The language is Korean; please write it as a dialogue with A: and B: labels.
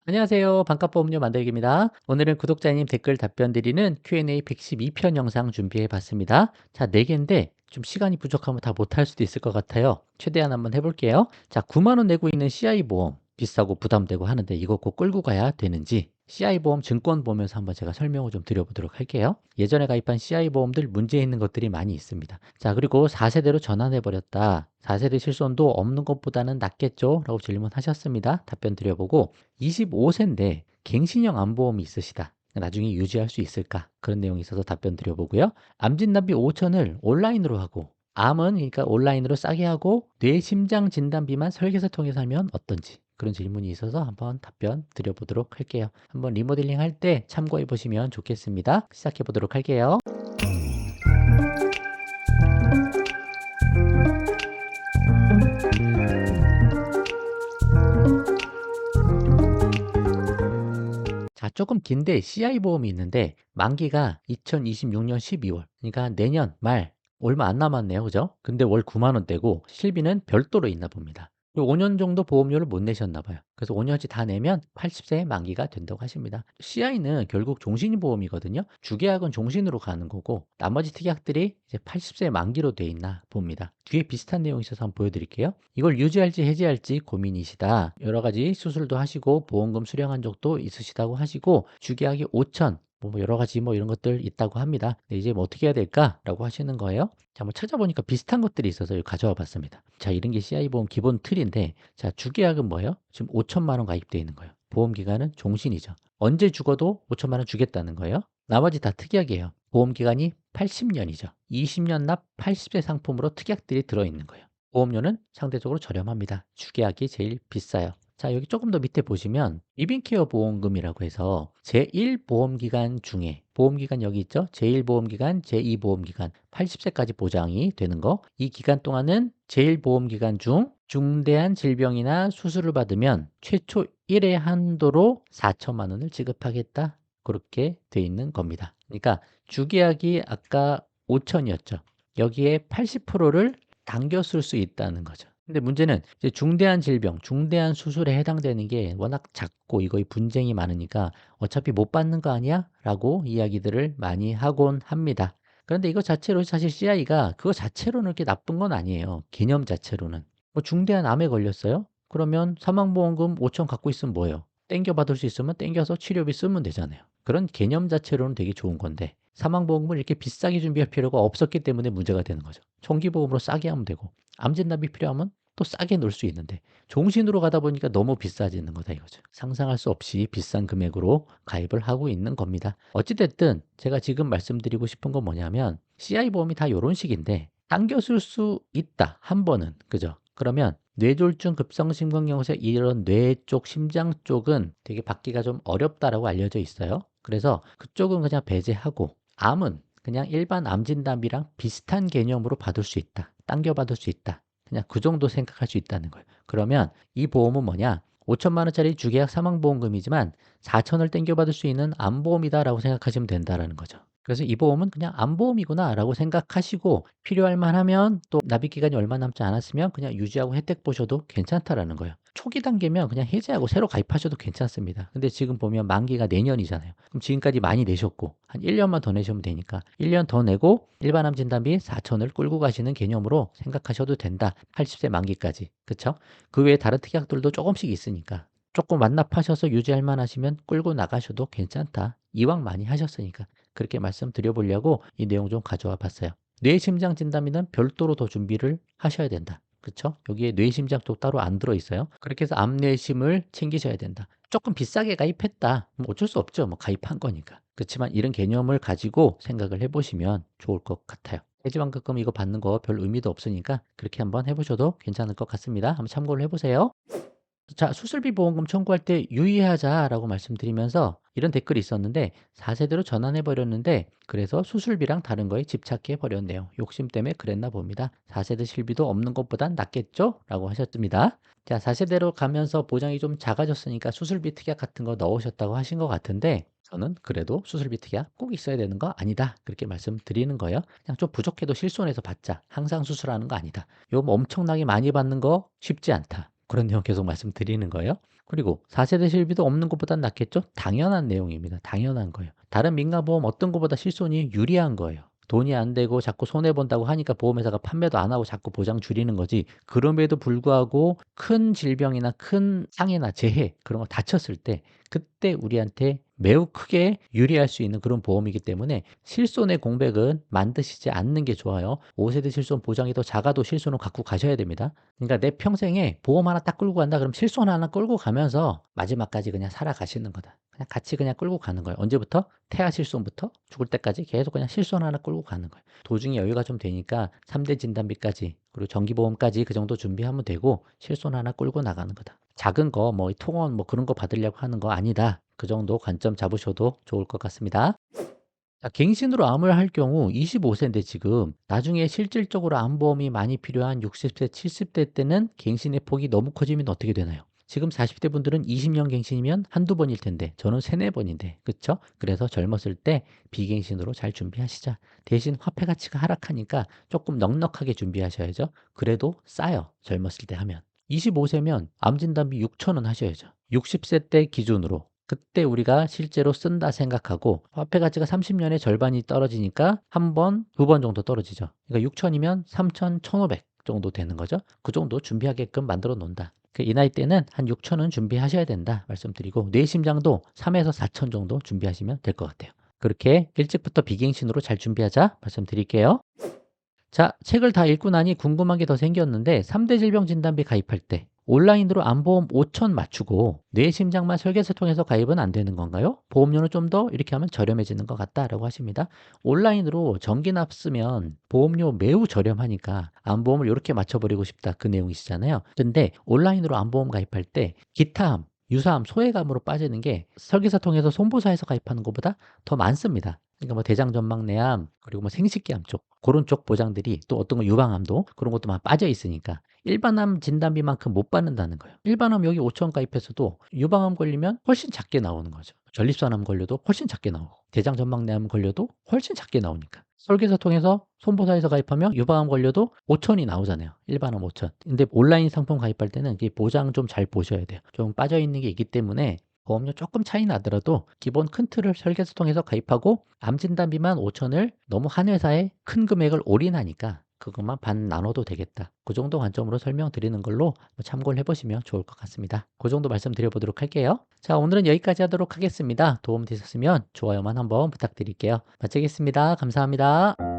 A: 안녕하세요. 반값보험료 만들기입니다. 오늘은 구독자님 댓글 답변 드리는 Q&A 112편 영상 준비해 봤습니다. 자, 4개인데 좀 시간이 부족하면 다 못할 수도 있을 것 같아요. 최대한 한번 해볼게요. 자, 9만 원 내고 있는 CI 보험 비싸고 부담되고 하는데 이거 꼭 끌고 가야 되는지 CI 보험 증권 보면서 한번 제가 설명을 좀 드려보도록 할게요. 예전에 가입한 CI 보험들 문제 있는 것들이 많이 있습니다. 자, 그리고 4세대로 전환해 버렸다. 4세대 실손도 없는 것보다는 낫겠죠? 라고 질문하셨습니다. 답변 드려보고 25세인데 갱신형 암보험이 있으시다. 나중에 유지할 수 있을까? 그런 내용이 있어서 답변 드려보고요. 암진단비 5천을 온라인으로 하고 암은 그러니까 온라인으로 싸게 하고 뇌심장 진단비만 설계사 통해서 하면 어떤지 그런 질문이 있어서 한번 답변 드려보도록 할게요. 한번 리모델링 할 때 참고해 보시면 좋겠습니다. 시작해 보도록 할게요. 자, 조금 긴데 CI 보험이 있는데 만기가 2026년 12월. 그러니까 내년 말 얼마 안 남았네요. 그죠? 근데 월 9만 원대고 실비는 별도로 있나 봅니다. 5년 정도 보험료를 못 내셨나 봐요. 그래서 5년치 다 내면 80세에 만기가 된다고 하십니다. CI는 결국 종신이 보험이거든요. 주계약은 종신으로 가는 거고 나머지 특약들이 이제 80세 만기로 돼 있나 봅니다. 뒤에 비슷한 내용이 있어서 한번 보여드릴게요. 이걸 유지할지 해지할지 고민이시다. 여러 가지 수술도 하시고 보험금 수령한 적도 있으시다고 하시고 주계약이 5천 뭐 여러 가지 뭐 이런 것들 있다고 합니다. 근데 이제 뭐 어떻게 해야 될까라고 하시는 거예요. 자, 한번 찾아보니까 비슷한 것들이 있어서 여기 가져와 봤습니다. 자, 이런 게 CI 보험 기본 틀인데, 자, 주계약은 뭐예요? 지금 5천만 원 가입돼 있는 거예요. 보험 기간은 종신이죠. 언제 죽어도 5천만 원 주겠다는 거예요. 나머지 다 특약이에요. 보험 기간이 80년이죠. 20년 납 80세 상품으로 특약들이 들어있는 거예요. 보험료는 상대적으로 저렴합니다. 주계약이 제일 비싸요. 자, 여기 조금 더 밑에 보시면 리빙케어 보험금이라고 해서 제1보험기간 중에 보험기간 여기 있죠? 제1보험기간, 제2보험기간 80세까지 보장이 되는 거. 이 기간 동안은 제1보험기간 중 중대한 질병이나 수술을 받으면 최초 1회 한도로 4천만 원을 지급하겠다. 그렇게 돼 있는 겁니다. 그러니까 주계약이 아까 5천이었죠. 여기에 80%를 당겨 쓸 수 있다는 거죠. 근데 문제는 이제 중대한 질병, 중대한 수술에 해당되는 게 워낙 작고 이거의 분쟁이 많으니까 어차피 못 받는 거 아니야? 라고 이야기들을 많이 하곤 합니다. 그런데 이거 자체로 사실 CI가 그거 자체로는 그렇게 나쁜 건 아니에요. 개념 자체로는. 뭐 중대한 암에 걸렸어요? 그러면 사망보험금 5천 갖고 있으면 뭐예요? 땡겨 받을 수 있으면 땡겨서 치료비 쓰면 되잖아요. 그런 개념 자체로는 되게 좋은 건데 사망보험금을 이렇게 비싸게 준비할 필요가 없었기 때문에 문제가 되는 거죠. 총기보험으로 싸게 하면 되고 암진단비 필요하면 또 싸게 넣을 수 있는데 종신으로 가다 보니까 너무 비싸지는 거다 이거죠. 상상할 수 없이 비싼 금액으로 가입을 하고 있는 겁니다. 어찌됐든 제가 지금 말씀드리고 싶은 건 뭐냐면 CI 보험이 다 이런 식인데 당겨 쓸 수 있다 한 번은 그죠? 그러면 뇌졸중 급성심근경색 이런 뇌 쪽 심장 쪽은 되게 받기가 좀 어렵다라고 알려져 있어요. 그래서 그쪽은 그냥 배제하고 암은 그냥 일반 암 진단비랑 비슷한 개념으로 받을 수 있다. 당겨 받을 수 있다. 그냥 그 정도 생각할 수 있다는 거예요. 그러면 이 보험은 뭐냐? 5천만 원짜리 주계약 사망보험금이지만 4천을 땡겨받을 수 있는 암보험이다라고 생각하시면 된다라는 거죠. 그래서 이 보험은 그냥 암보험이구나라고 생각하시고 필요할 만하면 또 납입 기간이 얼마 남지 않았으면 그냥 유지하고 혜택 보셔도 괜찮다라는 거예요. 초기 단계면 그냥 해지하고 새로 가입하셔도 괜찮습니다. 근데 지금 보면 만기가 내년이잖아요. 그럼 지금까지 많이 내셨고 한 1년만 더 내시면 되니까 1년 더 내고 일반암 진단비 4천을 끌고 가시는 개념으로 생각하셔도 된다. 80세 만기까지. 그쵸? 그 외에 다른 특약들도 조금씩 있으니까 조금 완납하셔서 유지할 만하시면 끌고 나가셔도 괜찮다. 이왕 많이 하셨으니까 그렇게 말씀드려보려고 이 내용 좀 가져와 봤어요. 뇌심장 진단비는 별도로 더 준비를 하셔야 된다. 그쵸? 여기에 뇌심장 쪽 따로 안 들어있어요. 그렇게 해서 암뇌심을 챙기셔야 된다. 조금 비싸게 가입했다. 뭐 어쩔 수 없죠. 뭐 가입한 거니까. 그렇지만 이런 개념을 가지고 생각을 해보시면 좋을 것 같아요. 해지환급금 이거 받는 거 별 의미도 없으니까 그렇게 한번 해보셔도 괜찮을 것 같습니다. 한번 참고를 해보세요. 자, 수술비 보험금 청구할 때 유의하자라고 말씀드리면서 이런 댓글이 있었는데 4세대로 전환해 버렸는데 그래서 수술비랑 다른 거에 집착해 버렸네요. 욕심 때문에 그랬나 봅니다. 4세대 실비도 없는 것보단 낫겠죠? 라고 하셨습니다. 자, 4세대로 가면서 보장이 좀 작아졌으니까 수술비 특약 같은 거 넣으셨다고 하신 것 같은데 저는 그래도 수술비 특약 꼭 있어야 되는 거 아니다. 그렇게 말씀드리는 거예요. 그냥 좀 부족해도 실손해서 받자. 항상 수술하는 거 아니다. 요거 엄청나게 많이 받는 거 쉽지 않다. 그런 내용 계속 말씀드리는 거예요. 그리고 4세대 실비도 없는 것보단 낫겠죠? 당연한 내용입니다. 당연한 거예요. 다른 민간보험 어떤 것보다 실손이 유리한 거예요. 돈이 안 되고 자꾸 손해본다고 하니까 보험회사가 판매도 안 하고 자꾸 보장 줄이는 거지. 그럼에도 불구하고 큰 질병이나 큰 상해나 재해 그런 거 다쳤을 때 그때 우리한테 매우 크게 유리할 수 있는 그런 보험이기 때문에 실손의 공백은 만드시지 않는 게 좋아요. 5세대 실손 보장이 더 작아도 실손은 갖고 가셔야 됩니다. 그러니까 내 평생에 보험 하나 딱 끌고 간다 그러면 실손 하나 끌고 가면서 마지막까지 그냥 살아가시는 거다. 그냥 같이 그냥 끌고 가는 거예요. 언제부터? 태아 실손부터 죽을 때까지 계속 그냥 실손 하나 끌고 가는 거예요. 도중에 여유가 좀 되니까 3대 진단비까지 그리고 정기보험까지 그 정도 준비하면 되고 실손 하나 끌고 나가는 거다. 작은 거 뭐 통원 뭐 그런 거 받으려고 하는 거 아니다. 그 정도 관점 잡으셔도 좋을 것 같습니다. 자, 갱신으로 암을 할 경우 25세인데 지금 나중에 실질적으로 암보험이 많이 필요한 60세, 70대 때는 갱신의 폭이 너무 커지면 어떻게 되나요? 지금 40대 분들은 20년 갱신이면 한두 번일 텐데 저는 세네 번인데 그쵸? 그래서 젊었을 때 비갱신으로 잘 준비하시자. 대신 화폐 가치가 하락하니까 조금 넉넉하게 준비하셔야죠. 그래도 싸요. 젊었을 때 하면. 25세면 암진단비 6천 원 하셔야죠. 60세 때 기준으로. 그때 우리가 실제로 쓴다 생각하고 화폐 가치가 30년에 절반이 떨어지니까 한 번, 두 번 정도 떨어지죠. 그러니까 6천이면 3천, 1,500 정도 되는 거죠. 그 정도 준비하게끔 만들어 놓는다. 이 나이 때는 한 6천은 준비하셔야 된다 말씀드리고 뇌심장도 3에서 4천 정도 준비하시면 될 것 같아요. 그렇게 일찍부터 비갱신으로 잘 준비하자 말씀드릴게요. 자, 책을 다 읽고 나니 궁금한 게 더 생겼는데 3대 질병 진단비 가입할 때 온라인으로 암보험 5천 맞추고 뇌심장만 설계서 통해서 가입은 안 되는 건가요? 보험료는 좀 더 이렇게 하면 저렴해지는 것 같다라고 하십니다. 온라인으로 정기납 쓰면 보험료 매우 저렴하니까 암보험을 이렇게 맞춰버리고 싶다 그 내용이시잖아요. 근데 온라인으로 암보험 가입할 때 기타암, 유사암, 소외감으로 빠지는 게 설계사 통해서 손보사에서 가입하는 것보다 더 많습니다. 그러니까 뭐 대장전막내암 그리고 뭐 생식기암 쪽 그런 쪽 보장들이 또 어떤 거 유방암도 그런 것도 막 빠져 있으니까 일반암 진단비만큼 못 받는다는 거예요. 일반암 여기 5천 가입해서도 유방암 걸리면 훨씬 작게 나오는 거죠. 전립선암 걸려도 훨씬 작게 나오고 대장전막내암 걸려도 훨씬 작게 나오니까 설계사 통해서 손보사에서 가입하면 유방암 걸려도 5천이 나오잖아요. 일반암 5천. 근데 온라인 상품 가입할 때는 이게 보장 좀 잘 보셔야 돼요. 좀 빠져 있는 게 있기 때문에 보험료 조금 차이 나더라도 기본 큰 틀을 설계서 통해서 가입하고 암 진단비만 5천을 너무 한 회사에 큰 금액을 올인하니까 그것만 반 나눠도 되겠다. 그 정도 관점으로 설명드리는 걸로 참고를 해보시면 좋을 것 같습니다. 그 정도 말씀드려보도록 할게요. 자, 오늘은 여기까지 하도록 하겠습니다. 도움 되셨으면 좋아요만 한번 부탁드릴게요. 마치겠습니다. 감사합니다.